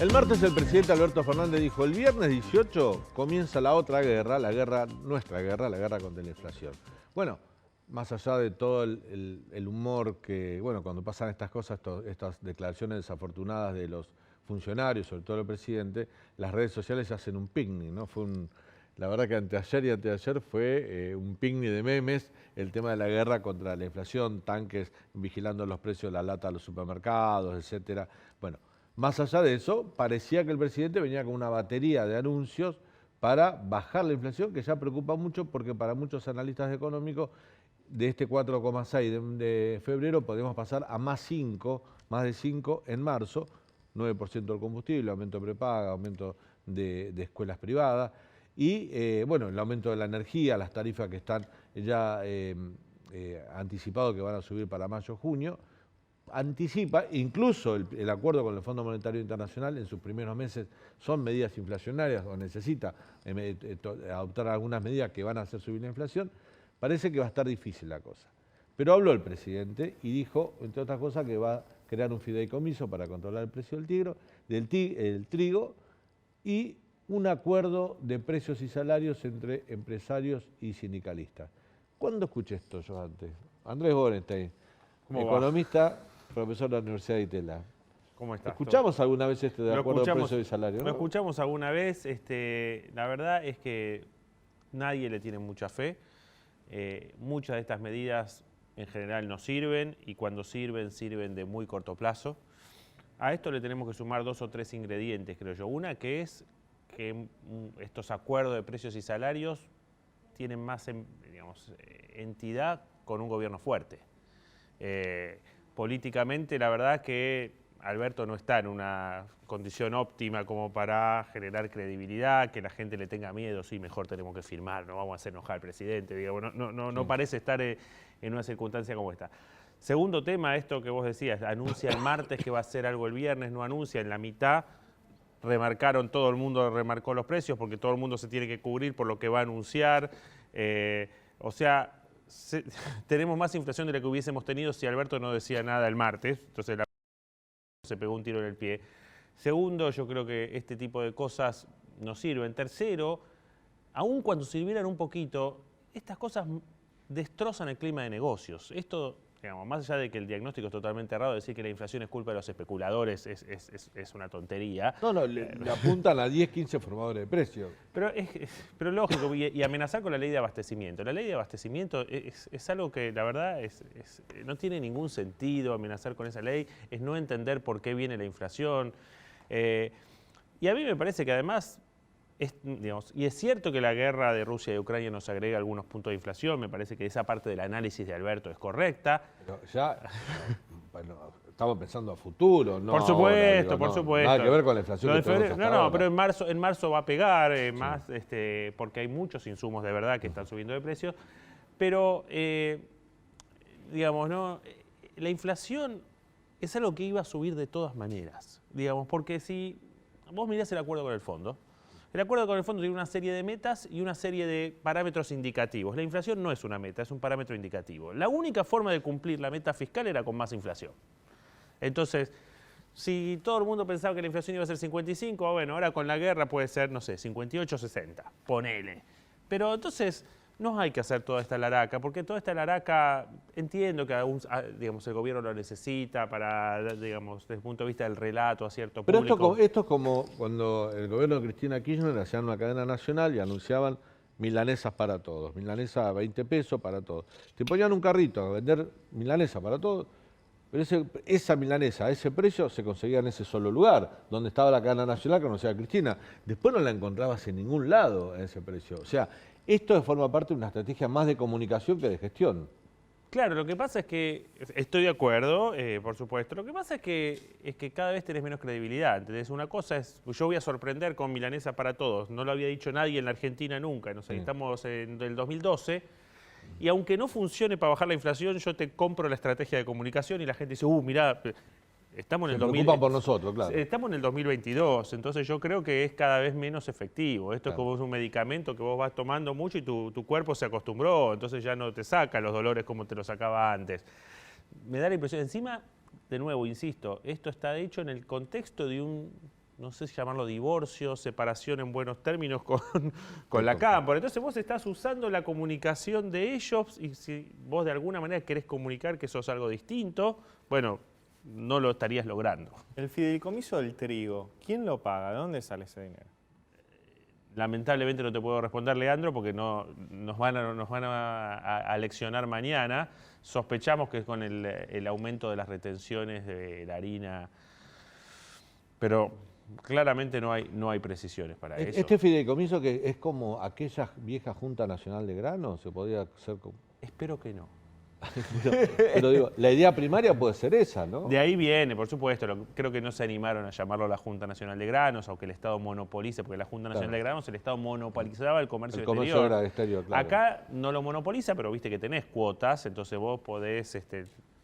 El martes el presidente Alberto Fernández dijo, el viernes 18 comienza la otra guerra, nuestra guerra, la guerra contra la inflación. Bueno, más allá de todo el humor que, bueno, cuando pasan estas cosas, estas declaraciones desafortunadas de los funcionarios, sobre todo el presidente, las redes sociales hacen un picnic, ¿no? La verdad que anteayer y anteayer fue un picnic de memes, el tema de la guerra contra la inflación, tanques vigilando los precios de la lata a los supermercados, etcétera. Bueno, más allá de eso, parecía que el presidente venía con una batería de anuncios para bajar la inflación, que ya preocupa mucho porque para muchos analistas económicos de este 4,6 de febrero podemos pasar a más de 5 en marzo, 9% del combustible, aumento de prepaga, aumento de escuelas privadas y bueno, el aumento de la energía, las tarifas que están ya anticipados que van a subir para mayo-junio. Anticipa, incluso el acuerdo con el Fondo Monetario Internacional en sus primeros meses son medidas inflacionarias o necesita adoptar algunas medidas que van a hacer subir la inflación, parece que va a estar difícil la cosa. Pero habló el presidente y dijo, entre otras cosas, que va a crear un fideicomiso para controlar el precio del trigo y un acuerdo de precios y salarios entre empresarios y sindicalistas. ¿Cuándo escuché esto yo antes? Andrés Borenstein, economista, profesor de la Universidad de Itela. ¿Cómo estás? ¿Escuchamos alguna vez de acuerdo de precios y salarios? Lo escuchamos alguna vez. La verdad es que nadie le tiene mucha fe. Muchas de estas medidas en general no sirven y cuando sirven, sirven de muy corto plazo. A esto le tenemos que sumar 2 o 3 ingredientes, creo yo. Una que es que estos acuerdos de precios y salarios tienen más, digamos, entidad con un gobierno fuerte. Políticamente, la verdad que Alberto no está en una condición óptima como para generar credibilidad, que la gente le tenga miedo, sí, mejor tenemos que firmar, no vamos a hacer enojar al presidente, digamos, no parece estar en una circunstancia como esta. Segundo tema, esto que vos decías, anuncia el martes que va a hacer algo el viernes, no anuncia, en la mitad todo el mundo remarcó los precios porque todo el mundo se tiene que cubrir por lo que va a anunciar, o sea, tenemos más inflación de la que hubiésemos tenido si Alberto no decía nada el martes, entonces se pegó un tiro en el pie. Segundo, yo creo que este tipo de cosas no sirven. Tercero, aun cuando sirvieran un poquito, estas cosas destrozan el clima de negocios. Esto, digamos, más allá de que el diagnóstico es totalmente errado, decir que la inflación es culpa de los especuladores es una tontería. No, le apuntan a 10, 15 formadores de precios. Pero lógico, y amenazar con la ley de abastecimiento. La ley de abastecimiento es algo que la verdad no tiene ningún sentido amenazar con esa ley, es no entender por qué viene la inflación. Y a mí me parece que además, digamos, y es cierto que la guerra de Rusia y Ucrania nos agrega algunos puntos de inflación, me parece que esa parte del análisis de Alberto es correcta. Pero ya, bueno, estamos pensando a futuro, ¿no? Por supuesto, por supuesto. Nada que ver con la inflación de febrero. No, pero en marzo va a pegar más, porque hay muchos insumos de verdad que están subiendo de precio. Pero, digamos, ¿no? La inflación es algo que iba a subir de todas maneras, digamos, porque si vos mirás el acuerdo con el fondo tiene una serie de metas y una serie de parámetros indicativos. La inflación no es una meta, es un parámetro indicativo. La única forma de cumplir la meta fiscal era con más inflación. Entonces, si todo el mundo pensaba que la inflación iba a ser 55, bueno, ahora con la guerra puede ser, no sé, 58 o 60, ponele. Pero entonces no hay que hacer toda esta laraca, porque toda esta laraca, entiendo que digamos, el gobierno lo necesita para, digamos, desde el punto de vista del relato a cierto público. Pero esto es como cuando el gobierno de Cristina Kirchner hacían una cadena nacional y anunciaban milanesas para todos, milanesa a 20 pesos para todos. Te ponían un carrito a vender milanesa para todos, pero esa milanesa a ese precio se conseguía en ese solo lugar, donde estaba la cadena nacional que anunciaba Cristina. Después no la encontrabas en ningún lado a ese precio. O sea, esto forma parte de una estrategia más de comunicación que de gestión. Claro, lo que pasa es que, estoy de acuerdo, por supuesto, lo que pasa es que cada vez tenés menos credibilidad. ¿Entendés? Una cosa es, yo voy a sorprender con milanesa para todos, no lo había dicho nadie en la Argentina nunca, no sé, estamos en el 2012, y aunque no funcione para bajar la inflación, yo te compro la estrategia de comunicación y la gente dice, mirá, estamos en el 2000, preocupan por nosotros, claro. Estamos en el 2022, entonces yo creo que es cada vez menos efectivo. Esto es como un medicamento que vos vas tomando mucho y tu cuerpo se acostumbró, entonces ya no te saca los dolores como te los sacaba antes. Me da la impresión, encima, de nuevo, insisto, esto está hecho en el contexto de un, no sé si llamarlo divorcio, separación en buenos términos con la Cámpora. Entonces vos estás usando la comunicación de ellos y si vos de alguna manera querés comunicar que sos algo distinto, bueno, no lo estarías logrando. El fideicomiso del trigo, ¿quién lo paga? ¿De dónde sale ese dinero? Lamentablemente no te puedo responder, Leandro, porque nos van a leccionar mañana. Sospechamos que es con el aumento de las retenciones de la harina, pero claramente no hay precisiones para eso. ¿Este fideicomiso que es como aquella vieja Junta Nacional de Granos? ¿Se podría hacer como...? Espero que no. Pero digo, la idea primaria puede ser esa, ¿no? De ahí viene, por supuesto. Creo que no se animaron a llamarlo la Junta Nacional de Granos, aunque el Estado monopolice, porque la Junta Nacional de Granos, el Estado monopolizaba el comercio exterior. Claro. Acá no lo monopoliza, pero viste que tenés cuotas, entonces vos podés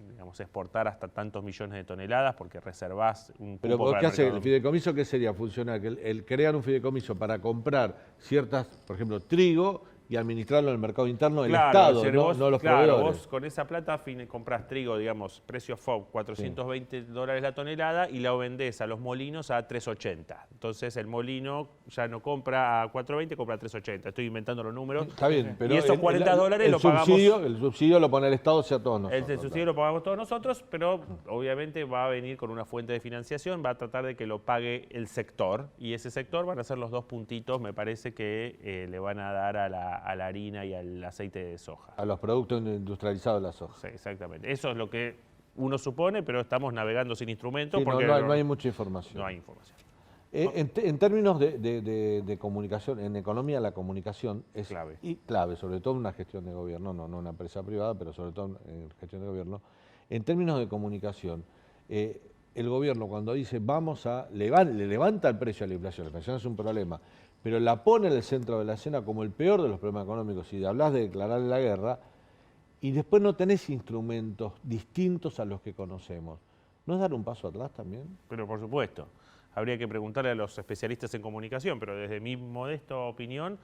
digamos, exportar hasta tantos millones de toneladas porque reservás un cupo. Pero para ¿qué hace? mercado. ¿El fideicomiso qué sería funcionar? Que crean un fideicomiso para comprar ciertas, por ejemplo, trigo y administrarlo en el mercado interno del Estado, no los proveedores. Vos con esa plata compras trigo, digamos, precio FOB, $420 la tonelada y la vendés a los molinos a $3.80. Entonces el molino ya no compra a $4.20, compra a $3.80. Estoy inventando los números. Está bien, pero y esos $40 lo pagamos. El subsidio lo pone el Estado hacia todos nosotros. El subsidio lo pagamos todos nosotros, pero obviamente va a venir con una fuente de financiación, va a tratar de que lo pague el sector y ese sector van a ser los 2 puntitos, me parece que le van a dar a la harina y al aceite de soja. A los productos industrializados de la soja. Sí, exactamente. Eso es lo que uno supone, pero estamos navegando sin instrumentos. Sí, porque no hay mucha información. No hay información. En términos de comunicación, en economía la comunicación es clave. Y clave, sobre todo en una gestión de gobierno, no una empresa privada, pero sobre todo en gestión de gobierno. En términos de comunicación, el gobierno cuando dice le levanta el precio a la inflación es un problema, pero la pone en el centro de la escena como el peor de los problemas económicos y hablas de declararle la guerra y después no tenés instrumentos distintos a los que conocemos. ¿No es dar un paso atrás también? Pero por supuesto, habría que preguntarle a los especialistas en comunicación, pero desde mi modesta opinión,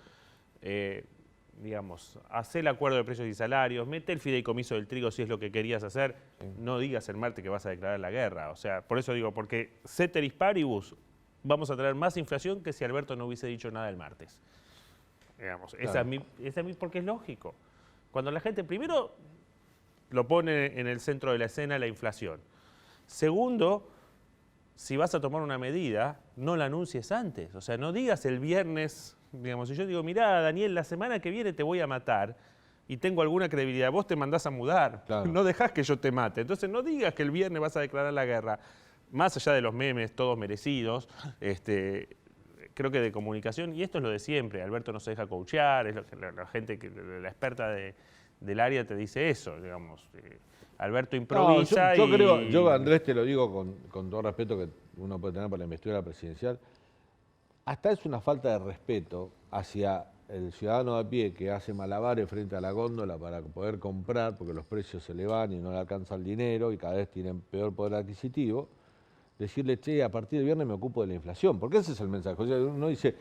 digamos, hacé el acuerdo de precios y salarios, mete el fideicomiso del trigo si es lo que querías hacer, no digas el martes que vas a declarar la guerra. O sea, por eso digo, porque ceteris paribus, vamos a traer más inflación que si Alberto no hubiese dicho nada el martes. Digamos, claro. esa es mi, porque es lógico. Cuando la gente, primero, lo pone en el centro de la escena la inflación. Segundo, si vas a tomar una medida, no la anuncies antes. O sea, no digas el viernes, digamos, si yo digo, mirá, Daniel, la semana que viene te voy a matar y tengo alguna credibilidad, vos te mandás a mudar, claro. No dejás que yo te mate. Entonces no digas que el viernes vas a declarar la guerra. Más allá de los memes, todos merecidos, creo que de comunicación, y esto es lo de siempre, Alberto no se deja coachear, es lo que la gente, la experta del área te dice eso, digamos. Alberto improvisa yo creo, yo Andrés te lo digo con todo respeto que uno puede tener por la investidura presidencial, hasta es una falta de respeto hacia el ciudadano de a pie que hace malabares frente a la góndola para poder comprar, porque los precios se le van y no le alcanza el dinero y cada vez tienen peor poder adquisitivo, decirle, che, a partir del viernes me ocupo de la inflación, porque ese es el mensaje. O sea, uno dice,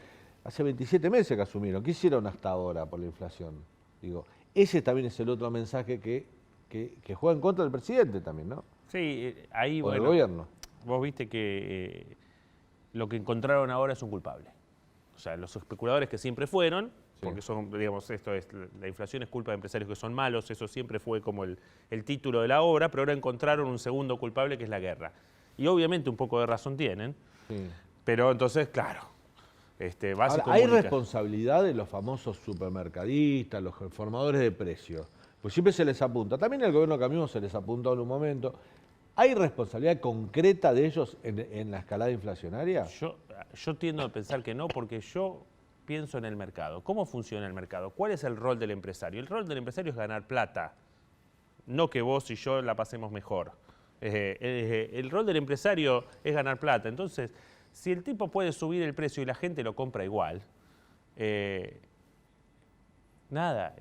hace 27 meses que asumieron, ¿qué hicieron hasta ahora por la inflación? Digo, ese también es el otro mensaje que juega en contra del presidente también, ¿no? Sí, ahí, o del gobierno. Vos viste que lo que encontraron ahora es un culpable. O sea, los especuladores que siempre fueron, porque son, digamos, la inflación es culpa de empresarios que son malos, eso siempre fue como el título de la obra, pero ahora encontraron un segundo culpable que es la guerra. Y obviamente un poco de razón tienen, pero entonces, claro, ahora, ¿hay responsabilidad de los famosos supermercadistas, los formadores de precios? Pues siempre se les apunta, también el gobierno Cambiemos se les apuntó en un momento. ¿Hay responsabilidad concreta de ellos en la escalada inflacionaria? Yo tiendo a pensar que no, porque yo pienso en el mercado. ¿Cómo funciona el mercado? ¿Cuál es el rol del empresario? El rol del empresario es ganar plata, no que vos y yo la pasemos mejor. El rol del empresario es ganar plata. Entonces, si el tipo puede subir el precio y la gente lo compra igual, nada,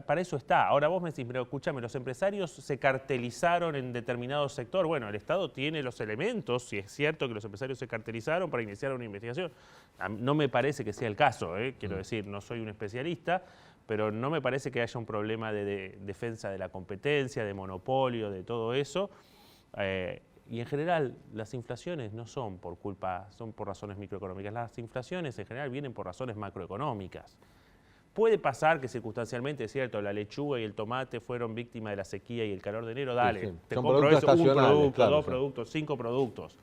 para eso está. Ahora vos me decís, pero escúchame, los empresarios se cartelizaron en determinado sector. Bueno, el Estado tiene los elementos, si es cierto que los empresarios se cartelizaron para iniciar una investigación. No me parece que sea el caso, quiero decir, no soy un especialista, pero no me parece que haya un problema de defensa de la competencia, de monopolio, de todo eso. Y en general las inflaciones no son por razones microeconómicas. Las inflaciones en general vienen por razones macroeconómicas. Puede pasar que circunstancialmente, es cierto, la lechuga y el tomate fueron víctimas de la sequía y el calor de enero, dale, sí. te Son compro eso, un estacionales, producto, claro, dos sí. productos, 5 productos.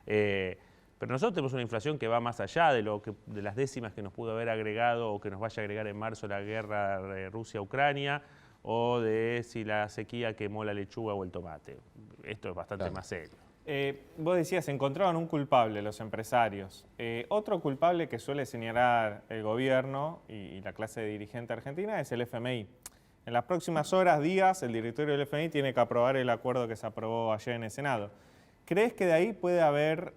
Pero nosotros tenemos una inflación que va más allá de las décimas que nos pudo haber agregado o que nos vaya a agregar en marzo la guerra de Rusia-Ucrania o de si la sequía quemó la lechuga o el tomate. Esto es bastante más serio. Vos decías, encontraron un culpable los empresarios. Otro culpable que suele señalar el gobierno y la clase de dirigente argentina es el FMI. En las próximas horas, días, el directorio del FMI tiene que aprobar el acuerdo que se aprobó ayer en el Senado. ¿Crees que de ahí puede haber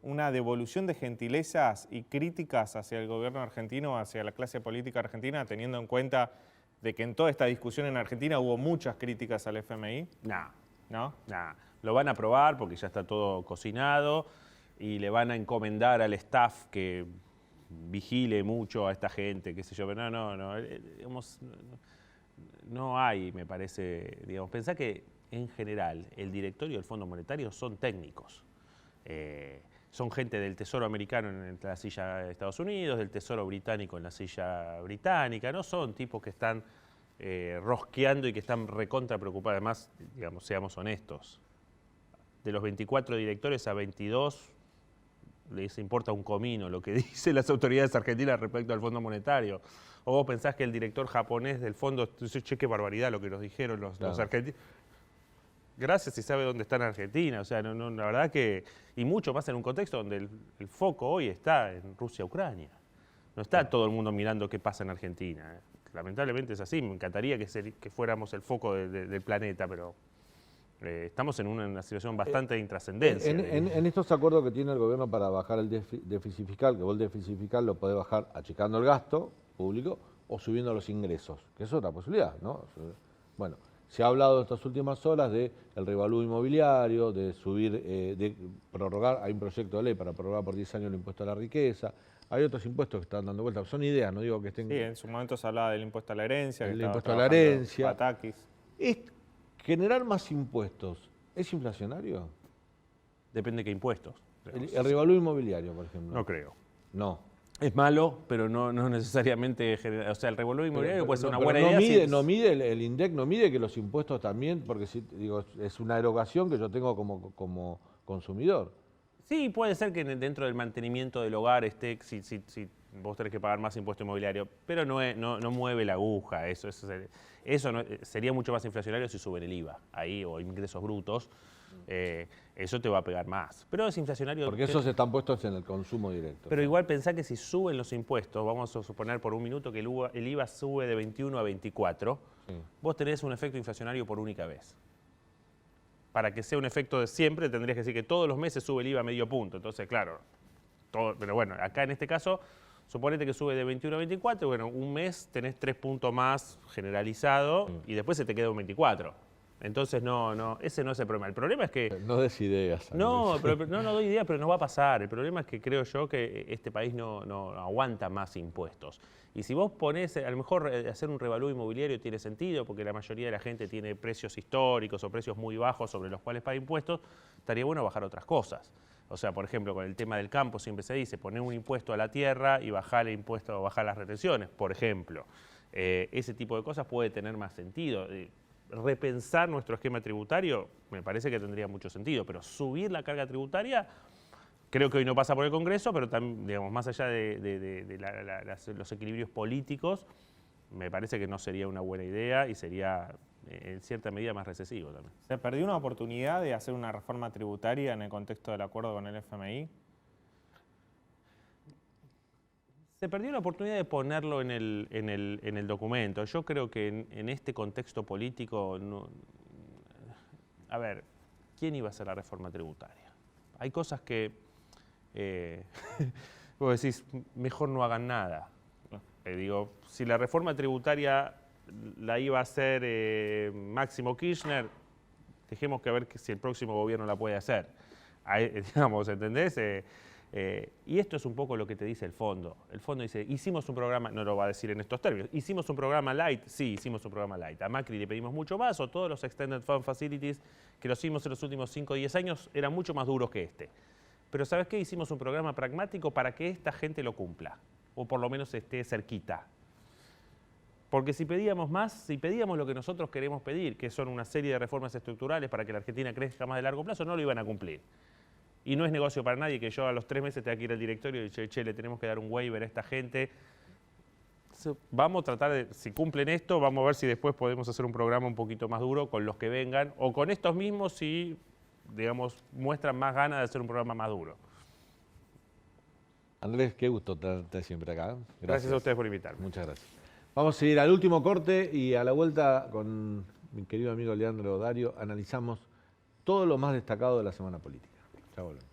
una devolución de gentilezas y críticas hacia el gobierno argentino, hacia la clase política argentina, teniendo en cuenta de que en toda esta discusión en Argentina hubo muchas críticas al FMI? ¿No? Lo van a aprobar porque ya está todo cocinado y le van a encomendar al staff que vigile mucho a esta gente, qué sé yo, pero no hay, me parece, digamos, pensá que en general el directorio del Fondo Monetario son técnicos. Son gente del Tesoro americano en la silla de Estados Unidos, del Tesoro británico en la silla británica, no son tipos que están rosqueando y que están recontra preocupados. Además, digamos, seamos honestos, de los 24 directores a 22 les importa un comino lo que dicen las autoridades argentinas respecto al Fondo Monetario. O vos pensás que el director japonés del fondo, che, qué barbaridad lo que nos dijeron los argentinos. Gracias y sabe dónde está en Argentina. O sea, la verdad que, y mucho más en un contexto donde el foco hoy está en Rusia-Ucrania. No está todo el mundo mirando qué pasa en Argentina. Lamentablemente es así. Me encantaría que fuéramos el foco del planeta, pero estamos en una situación bastante de intrascendencia. En estos acuerdos que tiene el gobierno para bajar el déficit fiscal, que vos el déficit fiscal lo podés bajar achicando el gasto público o subiendo los ingresos, que es otra posibilidad, ¿no? Bueno, se ha hablado estas últimas horas del revalúo inmobiliario, de subir, de prorrogar, hay un proyecto de ley para prorrogar por 10 años el impuesto a la riqueza, hay otros impuestos que están dando vueltas, son ideas, no digo que estén... Sí, en su momento se hablaba del impuesto a la herencia. El impuesto a la herencia. Patakis. ¿Generar más impuestos es inflacionario? Depende de qué impuestos. El revalúo inmobiliario, por ejemplo. No creo. No. Es malo, pero no necesariamente genera. O sea, el revalúo inmobiliario puede ser una buena no idea. No mide el INDEC, no mide que los impuestos también, porque digo, es una erogación que yo tengo como consumidor. Sí, puede ser que dentro del mantenimiento del hogar esté, si vos tenés que pagar más impuesto inmobiliario, pero no mueve la aguja. Eso sería mucho más inflacionario si suben el IVA ahí o ingresos brutos. Eso te va a pegar más. Pero es inflacionario. Porque esos están puestos en el consumo directo. Pero igual pensá que si suben los impuestos, vamos a suponer por un minuto que el IVA sube de 21 a 24, vos tenés un efecto inflacionario por única vez. Para que sea un efecto de siempre, tendrías que decir que todos los meses sube el IVA medio punto. Entonces, claro, pero bueno, acá en este caso, suponete que sube de 21 a 24, bueno, un mes tenés 3 puntos más generalizado y después se te queda un 24. Entonces, ese no es el problema. El problema es que... No des ideas. No doy ideas, pero no va a pasar. El problema es que creo yo que este país no aguanta más impuestos. Y si vos ponés, a lo mejor hacer un revalúo inmobiliario tiene sentido, porque la mayoría de la gente tiene precios históricos o precios muy bajos sobre los cuales paga impuestos, estaría bueno bajar otras cosas. O sea, por ejemplo, con el tema del campo siempre se dice, poner un impuesto a la tierra y bajar el impuesto o bajar las retenciones, por ejemplo. Ese tipo de cosas puede tener más sentido. Repensar nuestro esquema tributario me parece que tendría mucho sentido, pero subir la carga tributaria creo que hoy no pasa por el Congreso, pero también, digamos, más allá de los equilibrios políticos, me parece que no sería una buena idea y sería en cierta medida más recesivo también. ¿Se perdió una oportunidad de hacer una reforma tributaria en el contexto del acuerdo con el FMI? Se perdió la oportunidad de ponerlo en el documento. Yo creo que en este contexto político, a ver, ¿quién iba a hacer la reforma tributaria? Hay cosas que vos decís, mejor no hagan nada. Digo, si la reforma tributaria la iba a hacer Máximo Kirchner, dejemos que ver si el próximo gobierno la puede hacer. Digamos, ¿entendés? Y esto es un poco lo que te dice el fondo. El fondo dice, hicimos un programa, no lo va a decir en estos términos, hicimos un programa light, sí, hicimos un programa light. A Macri le pedimos mucho más, o todos los Extended Fund Facilities que los hicimos en los últimos 5 o 10 años eran mucho más duros que este. Pero ¿sabes qué? Hicimos un programa pragmático para que esta gente lo cumpla, o por lo menos esté cerquita. Porque si pedíamos más, si pedíamos lo que nosotros queremos pedir, que son una serie de reformas estructurales para que la Argentina crezca más de largo plazo, no lo iban a cumplir. Y no es negocio para nadie que yo a los 3 meses tenga que ir al directorio y decir, che, le tenemos que dar un waiver a esta gente. Vamos a tratar de, si cumplen esto, vamos a ver si después podemos hacer un programa un poquito más duro con los que vengan, o con estos mismos si, digamos, muestran más ganas de hacer un programa más duro. Andrés, qué gusto tenerte siempre acá. Gracias a ustedes por invitarme. Muchas gracias. Vamos a ir al último corte y a la vuelta con mi querido amigo Leandro Dario analizamos todo lo más destacado de la semana política. Ya volvemos.